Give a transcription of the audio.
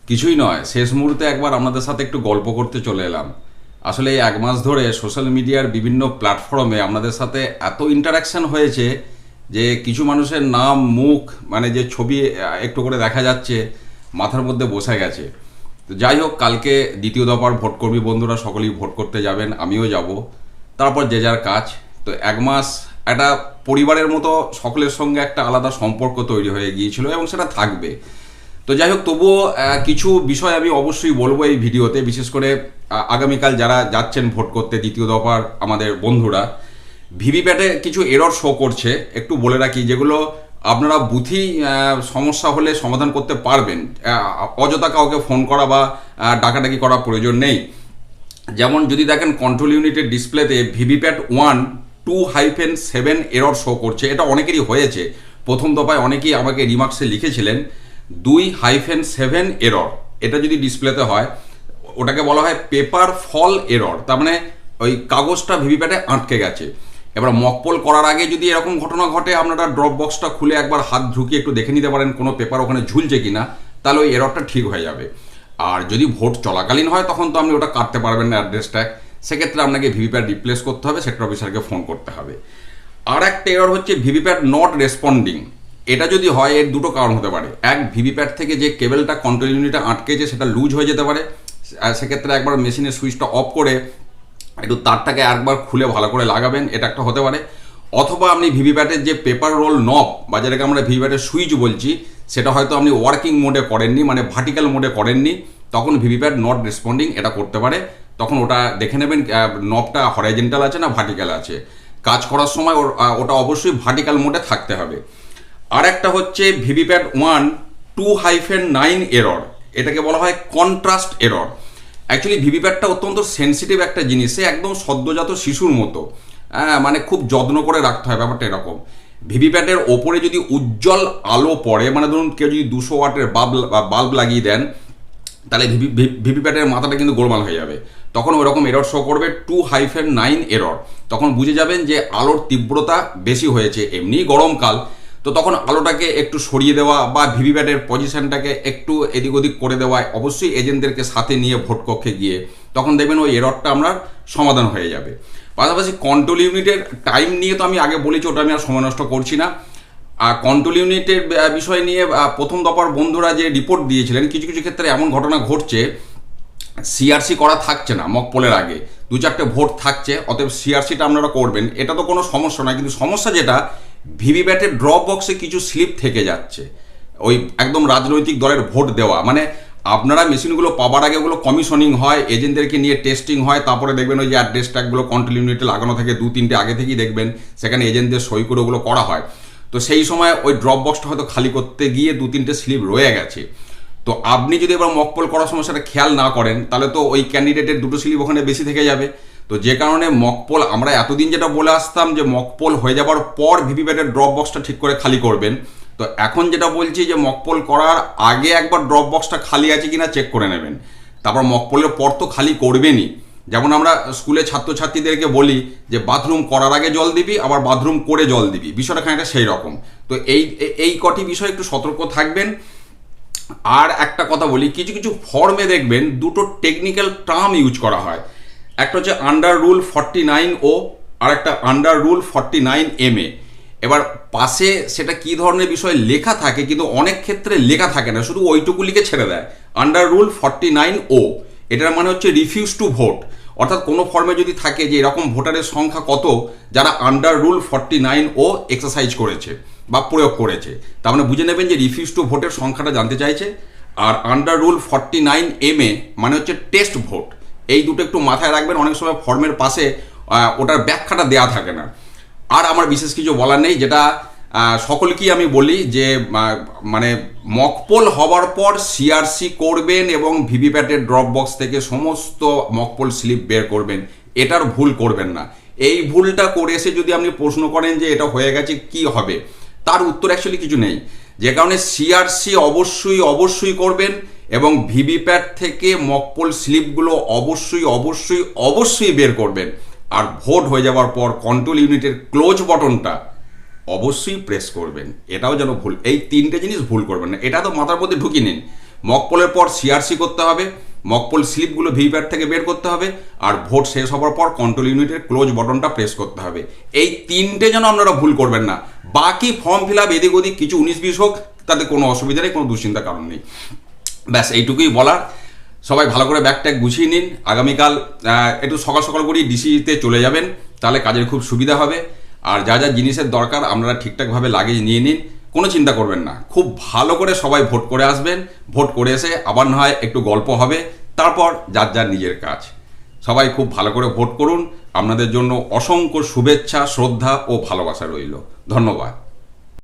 কিছুই নয়, শেষ মুহূর্তে একবার আপনাদের সাথে একটু গল্প করতে চলে এলাম। আসলে এই 1 মাস ধরে সোশ্যাল মিডিয়ার বিভিন্ন প্ল্যাটফর্মে আপনাদের সাথে এত ইন্টারাকশন হয়েছে যে কিছু মানুষের নাম মুখ মানে যে ছবি একটু করে দেখা যাচ্ছে, মাথার মধ্যে বসে গেছে। তো যাই হোক, কালকে দ্বিতীয় দফার ভোটকর্মী বন্ধুরা সকলেই ভোট করতে যাবেন, আমিও যাব। তারপর যে যার কাজ। তো 1 মাস একটা পরিবারের মতো সকলের সঙ্গে একটা আলাদা সম্পর্ক তৈরি হয়ে গিয়েছিল এবং সেটা থাকবে। তো যাই হোক, তবুও কিছু বিষয় আমি অবশ্যই বলবো এই ভিডিওতে, বিশেষ করে আগামীকাল যারা যাচ্ছেন ভোট করতে দ্বিতীয় দফার আমাদের বন্ধুরা। ভিভিপ্যাটে কিছু এরর শো করছে, একটু বলে রাখি, যেগুলো আপনারা বুথই সমস্যা হলে সমাধান করতে পারবেন। অযথা কাউকে ফোন করা বা ডাকাডাকি করার প্রয়োজন নেই। যেমন যদি দেখেন কন্ট্রোল ইউনিটের ডিসপ্লেতে ভিভিপ্যাট 1-2-7 এরর শো করছে। এটা অনেকেরই হয়েছে, প্রথম দফায় অনেকেই আমাকে রিমার্কসে লিখেছিলেন 2-7 এরর। এটা যদি ডিসপ্লেতে হয় ওটাকে বলা হয় পেপার ফল এরর, তার মানে ওই কাগজটা ভিভিপ্যাটে আটকে গেছে। এবার মকপোল করার আগে যদি এরকম ঘটনা ঘটে, আপনারা ড্রপ বক্সটা খুলে একবার হাত ঢুকিয়ে একটু দেখে নিতে পারেন কোনো পেপার ওখানে ঝুলছে কিনা, তাহলে ওই এররটা ঠিক হয়ে যাবে। আর যদি ভোট চলাকালীন হয় তখন তো আপনি ওটা কাটতে পারবেন না অ্যাড্রেস ট্যাগ, সেক্ষেত্রে আপনাকে ভিভিপ্যাট রিপ্লেস করতে হবে, সেক্টর অফিসারকে ফোন করতে হবে। আর একটা এরর হচ্ছে ভিভিপ্যাট নট রেসপন্ডিং। এটা যদি হয় এর দুটো কারণ হতে পারে। এক, ভিভিপ্যাট থেকে যে কেবলটা কন্ট্রোল ইউনিটে আটকেছে সেটা লুজ হয়ে যেতে পারে, সেক্ষেত্রে একবার মেশিনের সুইচটা অফ করে একটু তারটাকে একবার খুলে ভালো করে লাগাবেন, এটা একটা হতে পারে। অথবা আপনি ভিভিপ্যাটের যে পেপার রোল নব বা যেটাকে আমরা ভিভিপ্যাটের সুইচ বলছি, সেটা হয়তো আপনি ওয়ার্কিং মোডে করেননি, মানে ভার্টিক্যাল মোডে করেননি, তখন ভিভিপ্যাট নট রেসপন্ডিং এটা করতে পারে। তখন ওটা দেখে নেবেন নবটা হরাইজেন্টাল আছে না ভার্টিক্যাল আছে। কাজ করার সময় ওটা অবশ্যই ভার্টিক্যাল মোডে থাকতে হবে। আর একটা হচ্ছে ভিভিপ্যাট 1-2-9 এরর, এটাকে বলা হয় কন্ট্রাস্ট এরর। অ্যাকচুয়ালি ভিভিপ্যাটটা অত্যন্ত সেন্সিটিভ একটা জিনিস, সে একদম সদ্যজাত শিশুর মতো, মানে খুব যত্ন করে রাখতে হয় ব্যাপারটা এরকম। ভিভিপ্যাটের ওপরে যদি উজ্জ্বল আলো পড়ে, মানে ধরুন কেউ যদি 200 ওয়াটের বাল্ব লাগিয়ে দেন, তাহলে ভিভিপ্যাটের মাথাটা কিন্তু গোলমাল হয়ে যাবে। তখন ওইরকম এরর শো করবে 2-9 এরর। তখন বুঝে যাবেন যে আলোর তীব্রতা বেশি হয়েছে, এমনি গরমকাল তো তখন আলোটাকে একটু সরিয়ে দেওয়া বা ভিভিপ্যাটের পজিশনটাকে একটু এদিক ওদিক করে দেওয়া, অবশ্যই এজেন্টদেরকে সাথে নিয়ে ভোট কক্ষে গিয়ে, তখন দেখবেন ওই এররটা আপনার সমাধান হয়ে যাবে। পাশাপাশি কন্ট্রোল ইউনিটের টাইম নিয়ে তো আমি আগে বলেছি, ওটা আমি আর সময় নষ্ট করছি না। আর কন্ট্রোল ইউনিটের বিষয় নিয়ে প্রথম দফার বন্ধুরা যে রিপোর্ট দিয়েছিলেন, কিছু কিছু ক্ষেত্রে এমন ঘটনা ঘটছে সিআরসি করা থাকছে না মকপোলের আগে, 2-4টে ভোট থাকছে, অতএব সিআরসিটা আপনারা করবেন, এটা তো কোনো সমস্যা নয়। কিন্তু সমস্যা যেটা, ভিভিপ্যাটের ড্রপ বক্সে কিছু স্লিপ থেকে যাচ্ছে, ওই একদম রাজনৈতিক দলের ভোট দেওয়া, মানে আপনারা মেশিনগুলো পাওয়ার আগে ওগুলো কমিশনিং হয়, এজেন্টদেরকে নিয়ে টেস্টিং হয়, তারপরে দেখবেন ওই যে অ্যাড্রেস ট্যাগগুলো কন্ট্রোল ইউনিটে লাগানো থাকে 2-3টে আগে থেকেই দেখবেন, সেখানে এজেন্টদের সই করে ওগুলো করা হয়। তো সেই সময় ওই ড্রপ বক্সটা হয়তো খালি করতে গিয়ে 2-3টে স্লিপ রয়ে গেছে। তো আপনি যদি এবার মকপোল করার সময় সেটা খেয়াল না করেন, তাহলে তো ওই ক্যান্ডিডেটের 2টো স্লিপ ওখানে বেশি থেকে যাবে। তো যে কারণে মকপোল, আমরা এতদিন যেটা বলে আসতাম যে মকপোল হয়ে যাবার পর ভিভিপ্যাটের ড্রপ বক্সটা ঠিক করে খালি করবেন, তো এখন যেটা বলছি যে মকপোল করার আগে একবার ড্রপ বক্সটা খালি আছে কিনা চেক করে নেবেন, তারপর মকপোলের পর তো খালি করবেনই। যেমন আমরা স্কুলে ছাত্রছাত্রীদেরকে বলি যে বাথরুম করার আগে জল দিবি, আবার বাথরুম করে জল দিবি, বিষয়টা খানিকটা সেই রকম। তো এই কটি বিষয় একটু সতর্ক থাকবেন। আর একটা কথা বলি, কিছু কিছু ফর্মে দেখবেন দুটো টেকনিক্যাল টার্ম ইউজ করা হয়, একটা হচ্ছে আন্ডার রুল 49O আর একটা আন্ডার রুল 49MA। এবার পাশে সেটা কি ধরনের বিষয় লেখা থাকে, কিন্তু অনেক ক্ষেত্রে লেখা থাকে না, শুধু ওইটুকু লিখে ছেড়ে দেয়। আন্ডার রুল 49O এটার মানে হচ্ছে রিফিউজ টু ভোট, অর্থাৎ কোনো ফর্মে যদি থাকে যে এরকম ভোটারের সংখ্যা কত যারা আন্ডার রুল 49O এক্সারসাইজ করেছে বা প্রয়োগ করেছে, তার মানে বুঝে নেবেন যে রিফিউজ টু ভোটের সংখ্যাটা জানতে চাইছে। আর আন্ডার রুল 49MA মানে হচ্ছে টেস্ট ভোট। এই দুটো একটু মাথায় রাখবেন, অনেক সময় ফর্মের পাশে ওটার ব্যাখ্যাটা দেওয়া থাকে না। আর আমার বিশেষ কিছু বলার নেই, যেটা সকলকেই আমি বলি যে মানে মকপোল হওয়ার পর সিআরসি করবেন এবং ভিভিপ্যাটের ড্রপ বক্স থেকে সমস্ত মকপোল স্লিপ বের করবেন, এটার ভুল করবেন না। এই ভুলটা করে এসে যদি আপনি প্রশ্ন করেন যে এটা হয়ে গেছে কি হবে, তার উত্তর অ্যাকচুয়ালি কিছু নেই। যে কারণে সিআরসি অবশ্যই অবশ্যই করবেন এবং ভিভিপ্যাট থেকে মকপোল স্লিপগুলো অবশ্যই অবশ্যই অবশ্যই বের করবেন। আর ভোট হয়ে যাওয়ার পর কন্ট্রোল ইউনিটের ক্লোজ বটনটা অবশ্যই প্রেস করবেন, এটাও যেন ভুল, এই 3টে জিনিস ভুল করবেন না। এটা তো মাথার মধ্যে ঢুকিয়ে নিন, মকপোলের পর সিআরসি করতে হবে, মকপোল স্লিপগুলো ভিভিপ্যাট থেকে বের করতে হবে, আর ভোট শেষ হওয়ার পর কন্ট্রোল ইউনিটের ক্লোজ বটনটা প্রেস করতে হবে। এই তিনটে যেন আপনারা ভুল করবেন না। বাকি ফর্ম ফিল আপ এদিক ওদিক কিছু 19-20 হোক, তাতে কোনো অসুবিধা নেই, কোনো দুশ্চিন্তার কারণ নেই। ব্যাস এইটুকুই বলার। সবাই ভালো করে ব্যাগ ট্যাগ গুছিয়ে নিন। আগামীকাল একটু সকাল সকাল করেই ডিসিতে চলে যাবেন, তাহলে কাজের খুব সুবিধা হবে। আর যা যা জিনিসের দরকার আপনারা ঠিকঠাকভাবে লাগেজ নিয়ে নিন, কোনো চিন্তা করবেন না। খুব ভালো করে সবাই ভোট করে আসবেন। ভোট করে এসে আবার না হয় একটু গল্প হবে, তারপর যার যার নিজের কাজ। সবাই খুব ভালো করে ভোট করুন। আপনাদের জন্য অসংখ্য শুভেচ্ছা, শ্রদ্ধা ও ভালোবাসা রইল। ধন্যবাদ।